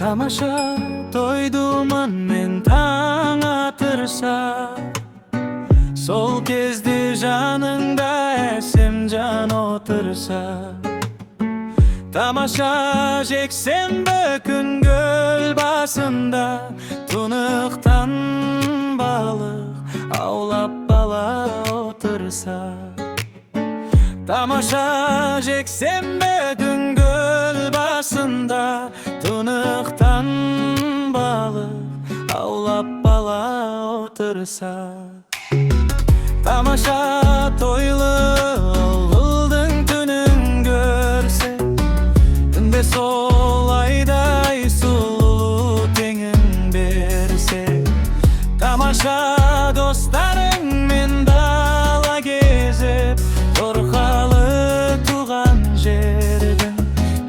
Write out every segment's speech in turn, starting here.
Тамаша той думан мен таң атырса, сол кезде жаныңда әсем жан отырса. Тамаша жексенбі күн көл басында, тұнықтан балық аулап бала отырса. Тамаша жексенбі күн көл басында, тұнықтан балық аулап бала отырса. Тамаша тойлы ұлдың түнін көрсе, түнде сол айдай сұлу теңін берсе. Тамаша достарыңмен дала кезіп, торқалы туған жердің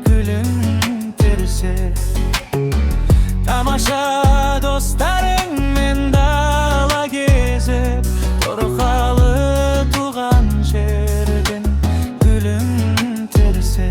гүлін терсе. Тамаша достарыңмен дала кезіп, торқалы туған жердің гүлін терсе.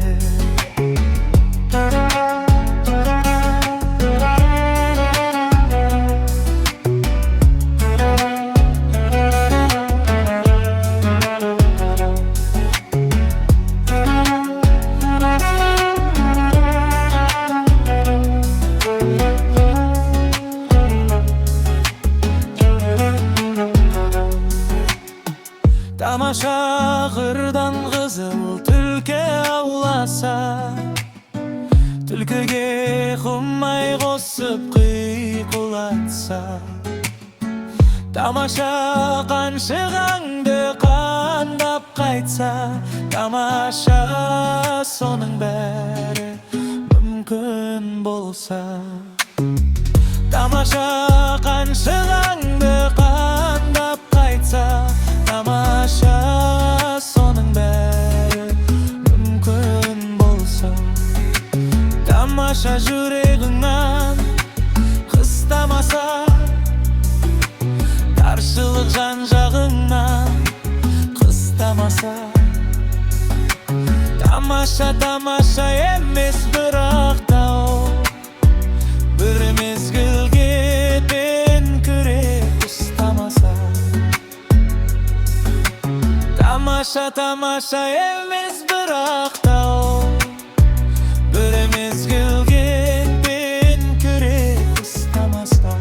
Тамаша қырдан қызыл түлкі ауласа, түлкіге құмай қосып қиқулатса. Тамаша қаншығаңды қандап қайтса, тамаша соның бәрі мүмкін болса. Тамаша қаншығаңды қандап қайтса, тамаша соның бәрі мүмкін болса. Тамаша жүрегіңнен қыстамаса, таршылық жан жағыңнан қыстамаса. Тамаша тамаша емес бірақ та ол бір мезгілге тен күрек ұстамаса. Тамаша тамаша емес бірақ та ол бір мезгілге тен күрек ұстамаса.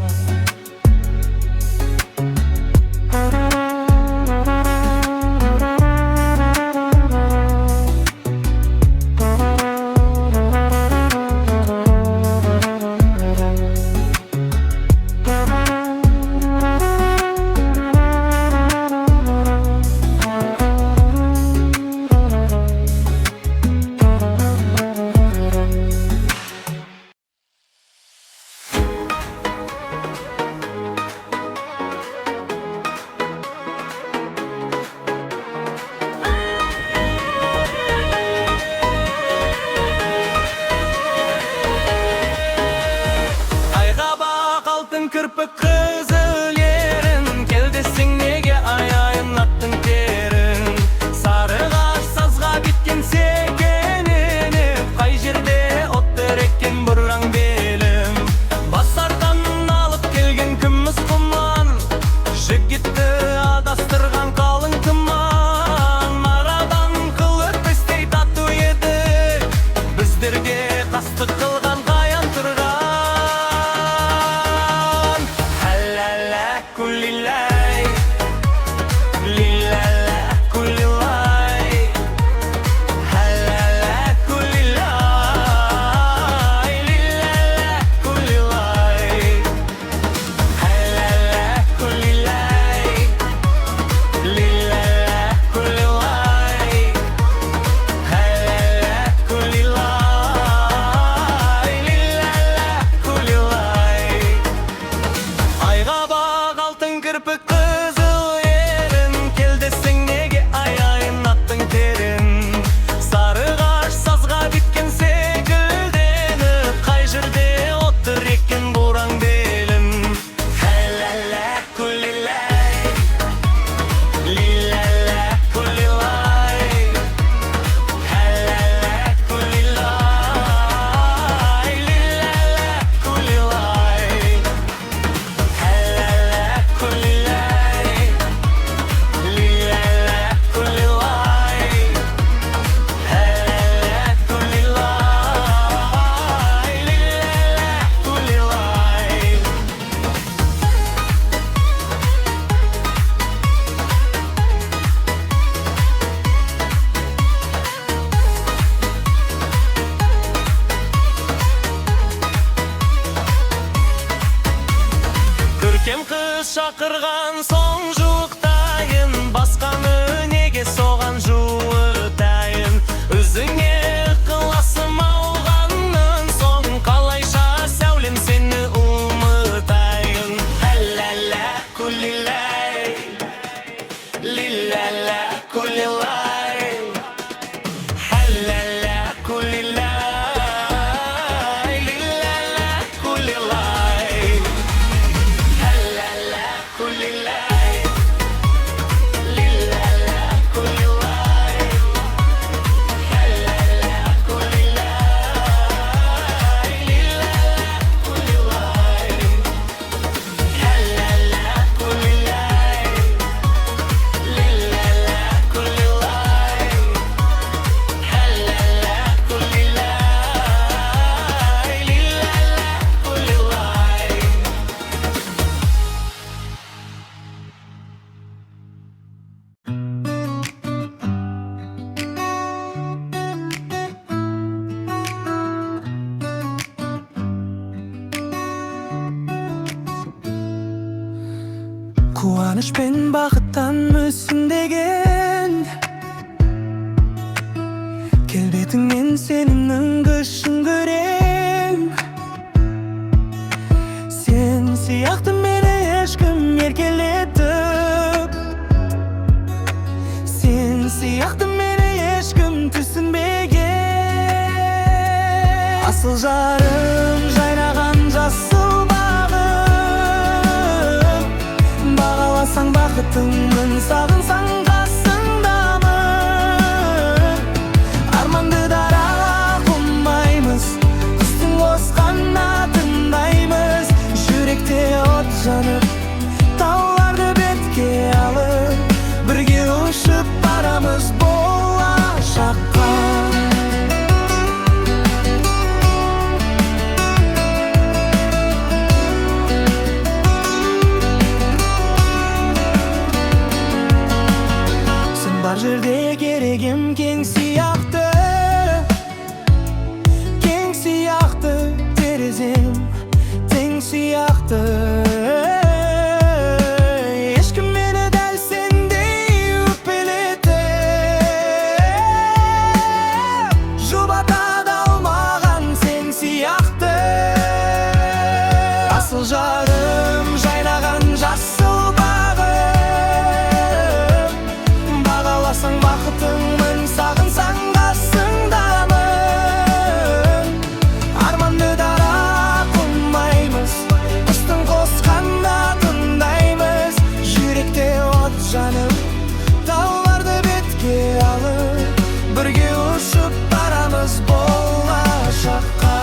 Кірпік қызыл ерін, кел десең неге аяйын аттың терін. Сарығаш сазға біткен секененіп, қай жерде отты реккен бұрраң белім. Басардан алып келген күміс құман, жігітті адастырған қалың тұман. Марадан қыл өтпестей тату еді, біздерге қастық қылған қаян тұрған. Кем кыз шақырған соң жуықтайын, басқаны неге соған жуытайын. Өзіңе ықыласым алғаннан соң, қалайша сәулем сені ұмытайын. Әлләлә күліләй, лиләлә күліләй, әлләлә күліләй, лиләлә күліләй, әлләлә күліләй, лиләлә күліләй, әлләлә күліләй, лиләлә күліләй, әлләлә күліләй, лиләлә күліләй, әлләлә күліләй, лиләлә күліләй. Қуаныш пен бақыттан мүсіндеген келбетіңнен сенімнің күшін көрем. Сен сияқты мені ешкім еркелетіп, сен сияқты мені ешкім түсінбеген. Асыл жарым жайнаған жасыл бағым, бағаласаң бақытыңмын, сағынсаң қасыңдамын. Арманды дара қылмаймыз, құстың қосқан атындаймыз. Жүректе от жанып, тауларды бетке алып, бірге ұшып барамыз болашаққа. Сен бар жерде керегім кең сияқты, кең сияқты, терезем тең сияқты. Ешкім мені дәл сендей өкпелетіп жұбата да алмаған сен сияқты. Асыл жарым жайнаған жасыл бағым, бағаласаң бақытыңмын, сағынсаң қасыңдамын. Арманды дара қылмаймыз, құстың қосқан атындаймыз. Жүректе от жанып, тауларды бетке алып, бірге ұшып барамыз болашаққа.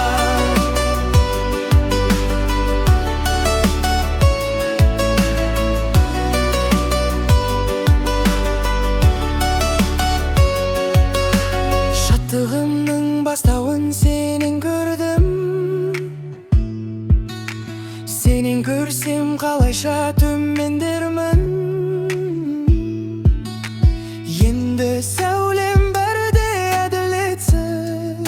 Шаттығымның бастауын сенен көрдім, сенен көрсем қалайша төмендермін. Енді сәулем бәрде әділетсіз,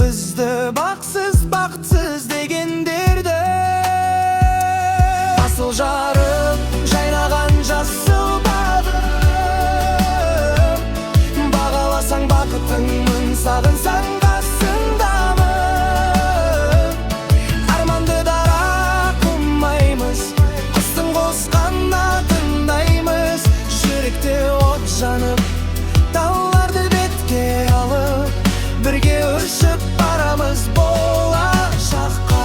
бізді бақсыз бақытсыз дегендерді. Асыл жарып жайнаған жасыл бағым, бағаласаң бақытыңмын, сағынсаң қасыңдамын. Арманды дара қылмаймыз, құстың қосқан атындаймыз. Жүректе от жанып, тауларды бетке алып, бірге ұшып барамыз болашаққа.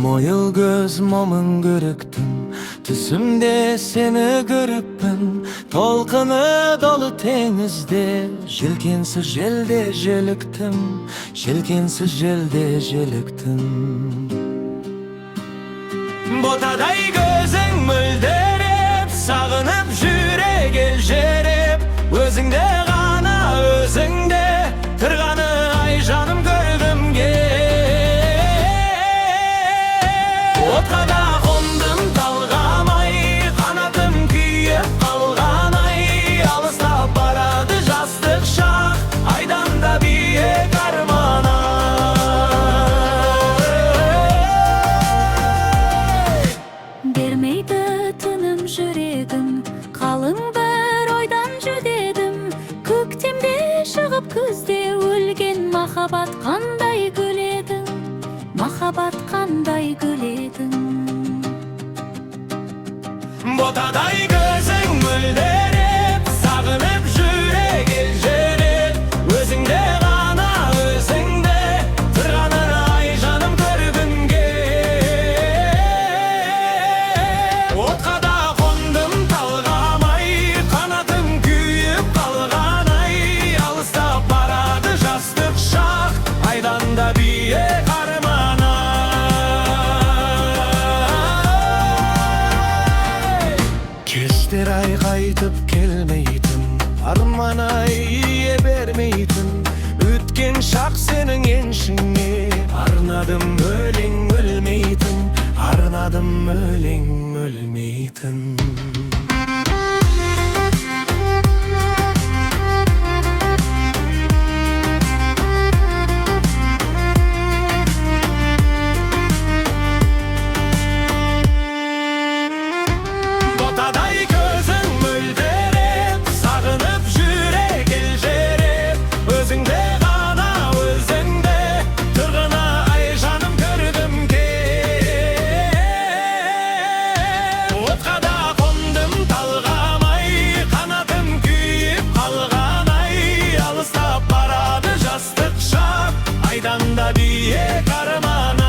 Мойыл көз момын көріктім, түсімде сені көріппін. Толқыны долы теңізде, желкенсіз желде желіктім, желкенсіз желде желіктім. Ботадай көзің мөлдір Sağınıp жүрек елжіреп, өзіңде ғана өзіңде тұрғаны ай жаным көргімге. Отқа да қондым талғамай, қанатым күйіп қалған ай, алыстап барады жастық шақ, айдан да биік арман ай. Бермейді тыным жүрегім, қалың бір ойдан жүдедім. Көктемде шығып күзде өлген махаббат қандай гүледің, махаббат қандай гүледің. Ботадай көзің мөлдіреп, сағынып жүрек елжіреп, өзіңде ғана өзіңде тұрғаны ай жаным көргімге. Отқа да қондым талғамай, қанатым күйіп қалған ай, алыстап барады жастық шақ, айдан да биік арман ай. Кештер ай қайтып келмейтін, арман ай ие бермейтін, өткен шақ сенің еншіңе. Арнадым өлең өлмейтін, арнадым өлең өлмейтін. Ботадай көзің мөлдіреп, сағынып жүрек елжіреп, өзіңде ғана өзіңде тұрғаны ай жаным көргімге. Отқа да қондым талғамай, қанатым күйіп қалған ай, алыстап барады жастық шақ, айдан да биік арман ай.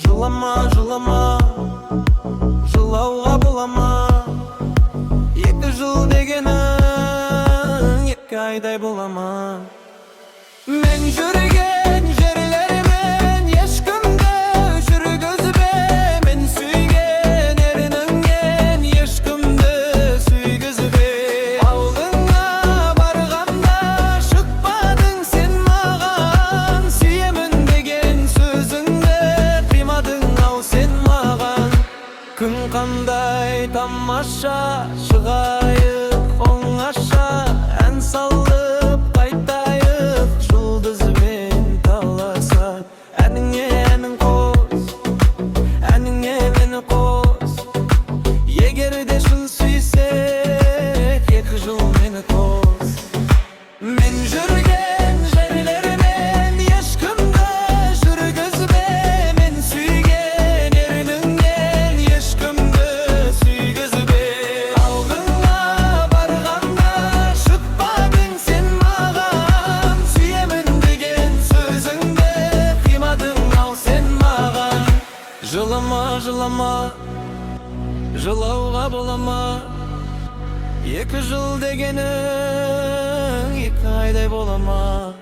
Жылама, жылама, жылауға болама, екі жыл дегенің екі айдай болама. Мен жүрген жерлермен ешкімді жүргізбе, мен сүйген ерініңнен ешкімді сүйгізбе. Алдыңа барғанда шықпадың сен маған, сүйемін деген сөзіңді қимадың ау сен маған. Күн қандай тамаша, шығайық оңаша, ән салып қайтайық жұлдызбен таласа. Әніңе әнің қос, әніңе мені қос, егер де шын сүйсек, екі жыл мені тос. Мен жүрген жерлермен ешкімді жүргізбе, мен сүйген ерініңнен ешкімді сүйгізбе. Алдыңа барғанда шықпадың сен маған, сүйемін деген сөзіңді қимадың ау сен маған. Жылама, жылама, жылауға болама, екі жыл дегенің екі айдай болама.